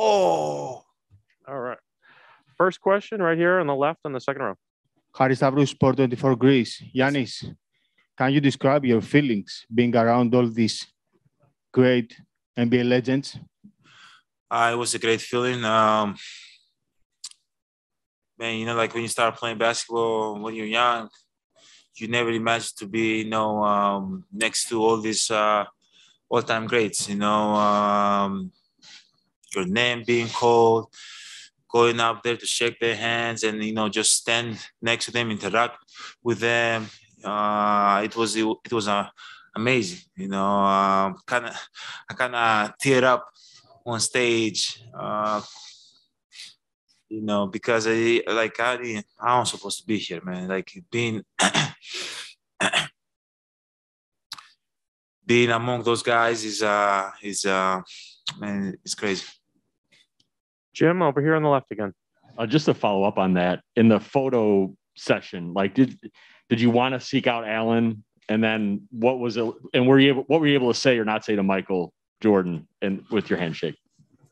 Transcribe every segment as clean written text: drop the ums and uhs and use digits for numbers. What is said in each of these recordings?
Oh, all right. First question right here on the left on the second row. Haris Stavros, Sport 24 Greece. Giannis, can you describe your feelings being around all these great NBA legends? It was a great feeling. Man, you know, like when you start playing basketball when you're young, you never imagine to be, next to all these all-time greats. Your name being called, going up there to shake their hands, and just stand next to them, interact with them. It was amazing. I kind of teared up on stage. Because I'm supposed to be here, man. Like being being among those guys is man, it's crazy. Jim, over here on the left again. Just to follow up on that, in the photo session, like did you want to seek out Allen, and then what was it, and what were you able to say or not say to Michael Jordan and with your handshake?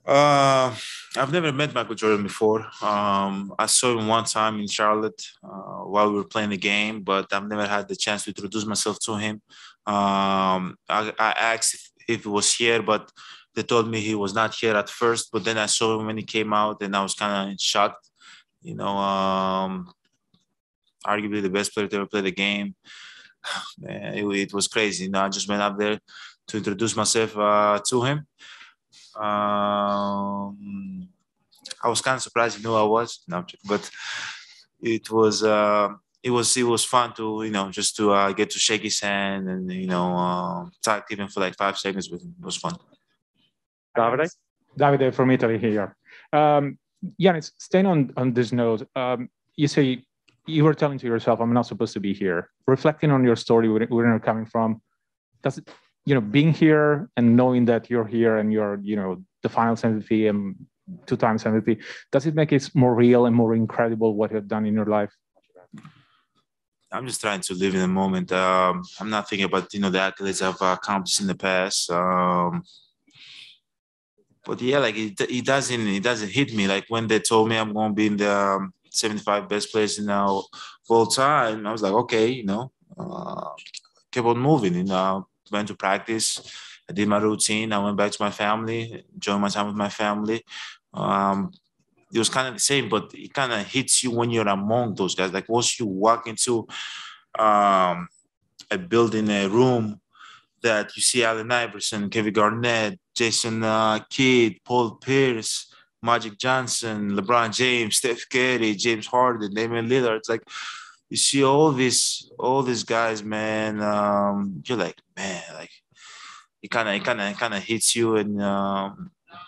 I've never met Michael Jordan before. I saw him one time in Charlotte while we were playing the game, but I've never had the chance to introduce myself to him. I asked if he was here, but they told me he was not here at first. But then I saw him when he came out, and I was kind of shocked. Arguably the best player to ever play the game. Man, it was crazy. I just went up there to introduce myself to him. I was kind of surprised he knew I was, but it was fun to just to get to shake his hand and talk even for like 5 seconds with him. It was fun. Davide from Italy here. Giannis, staying on this note, you say you were telling to yourself, "I'm not supposed to be here." Reflecting on your story, where you're coming from, does it? Being here and knowing that you're here and you're, the Finals MVP and 2 times MVP, does it make it more real and more incredible what you've done in your life? I'm just trying to live in the moment. I'm not thinking about, the accolades I've accomplished in the past. But yeah, like it doesn't hit me. Like when they told me I'm going to be in the 75 best players in all time, I was like, okay, keep on moving, went to practice. I did my routine. I went back to my family, enjoyed my time with my family. It was kind of the same, but it kind of hits you when you're among those guys. Like once you walk into a building, a room, that you see Allen Iverson, Kevin Garnett, Jason Kidd, Paul Pierce, Magic Johnson, LeBron James, Steph Curry, James Harden, Damian Lillard. It's like you see all these guys, man. You're like, man, like it kind of hits you, and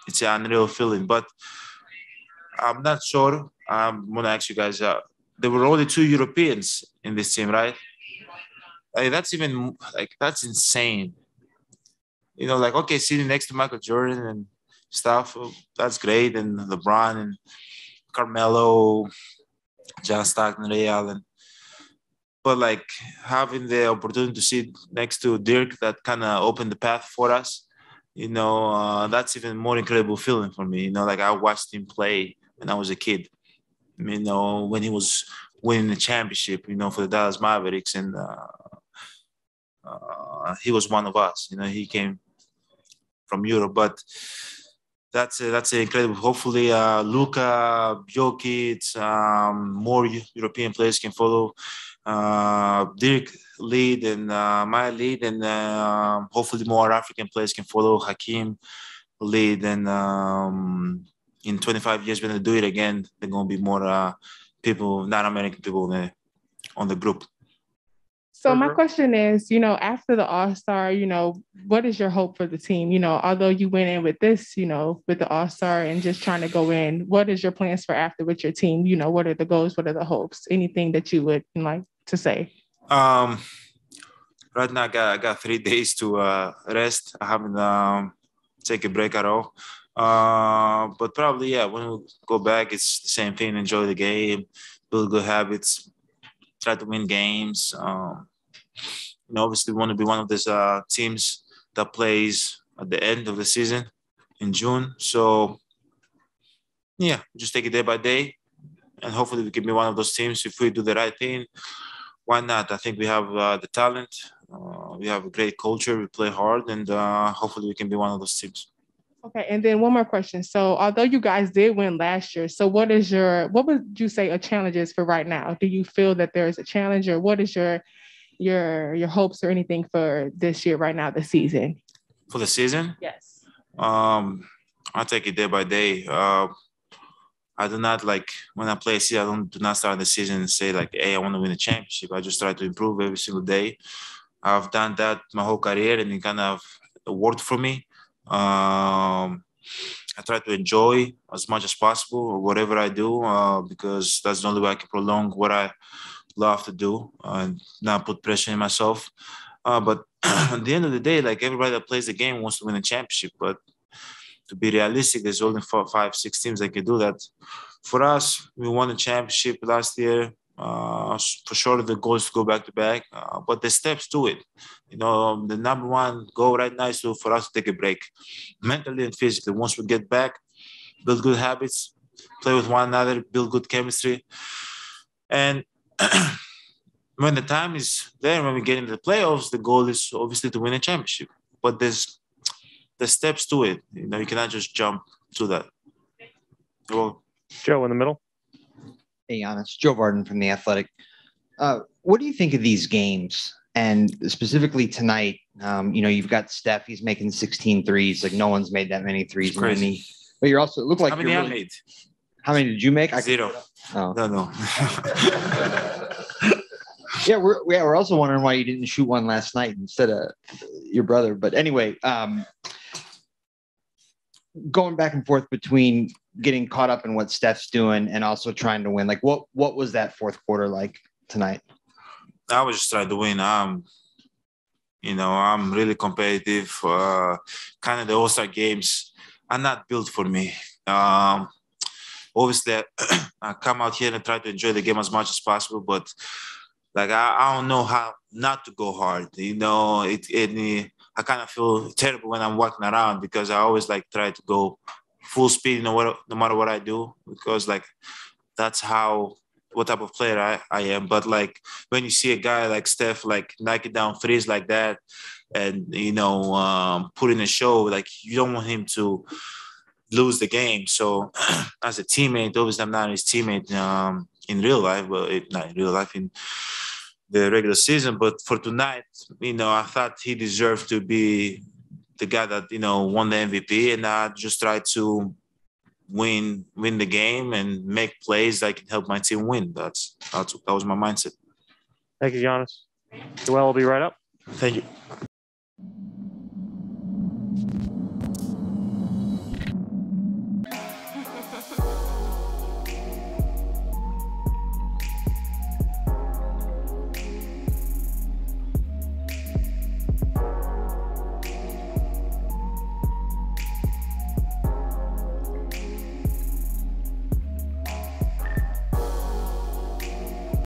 it's an unreal feeling. But I'm not sure. I'm gonna ask you guys. There were only 2 Europeans in this team, right? That's insane. Okay, sitting next to Michael Jordan and stuff, that's great, and LeBron and Carmelo, John Stockton, Ray Allen. But like having the opportunity to sit next to Dirk, that kind of opened the path for us. That's even more incredible feeling for me. Like I watched him play when I was a kid. When he was winning the championship, for the Dallas Mavericks, and he was one of us. He came from Europe, but that's incredible. Hopefully, Luka, Jokic, more European players can follow Dirk lead and my lead, and hopefully more African players can follow Hakeem lead. And in 25 years, when they do it again, there are going to be more people, not American people, on the group. So my question is, after the All-Star, what is your hope for the team? Although you went in with this, with the All-Star and just trying to go in, what is your plans for after with your team? What are the goals? What are the hopes? Anything that you would like to say? Right now, I got 3 days to rest. I haven't taken a break at all. But probably, yeah, when we go back, it's the same thing. Enjoy the game, build good habits, try to win games. Obviously, we want to be one of these teams that plays at the end of the season in June. So yeah, just take it day by day, and hopefully we can be one of those teams. If we do the right thing, why not? I think we have the talent. We have a great culture. We play hard, and hopefully we can be one of those teams. Okay, and then one more question. So, although you guys did win last year, so what would you say a challenge is for right now? Do you feel that there is a challenge, or what is your hopes or anything for this year right now, the season? For the season? Yes. I take it day by day. I do not like when I play a season. I do not start the season and say like, "Hey, I want to win a championship." I just try to improve every single day. I've done that my whole career, and it kind of worked for me. I try to enjoy as much as possible whatever I do, because that's the only way I can prolong what I love to do and not put pressure on myself. But at the end of the day, like everybody that plays the game wants to win a championship. But to be realistic, there's only 4, 5, 6 teams that can do that. For us, we won a championship last year. For sure, the goal is to go back to back, but the steps to it. You know, the number one goal right now is for us to take a break, mentally and physically. Once we get back, build good habits, play with one another, build good chemistry, and when the time is there, when we get into the playoffs, the goal is obviously to win a championship. But there's the steps to it. You know, you cannot just jump to that. Well, Joe in the middle. Hey, Giannis. Joe Varden from The Athletic. What do you think of these games? And specifically tonight, you know, you've got Steph. He's making 16 threes. Like no one's made that many threes. Crazy. But you're also, it looked like how many you're I really, made? How many did you make? 0. Oh. No. Yeah, we're also wondering why you didn't shoot one last night instead of your brother. But anyway, going back and forth between getting caught up in what Steph's doing and also trying to win. Like, what was that fourth quarter like tonight? I was just trying to win. You know, I'm really competitive. Kind of the All-Star games are not built for me. Obviously, I come out here and try to enjoy the game as much as possible, but like I don't know how not to go hard. You know, I kind of feel terrible when I'm walking around because I always like try to go full speed no matter what I do, because like that's what type of player I am. But like when you see a guy like Steph like knocking down threes like that and you know put in a show, like you don't want him to lose the game. So as a teammate, obviously I'm not his teammate in real life, but not in real life, in the regular season. But for tonight, you know, I thought he deserved to be the guy that, you know, won the MVP, and I just tried to win the game and make plays that can help my that win. That was my mindset. Thank you, Giannis. Joel will be right up. Thank you.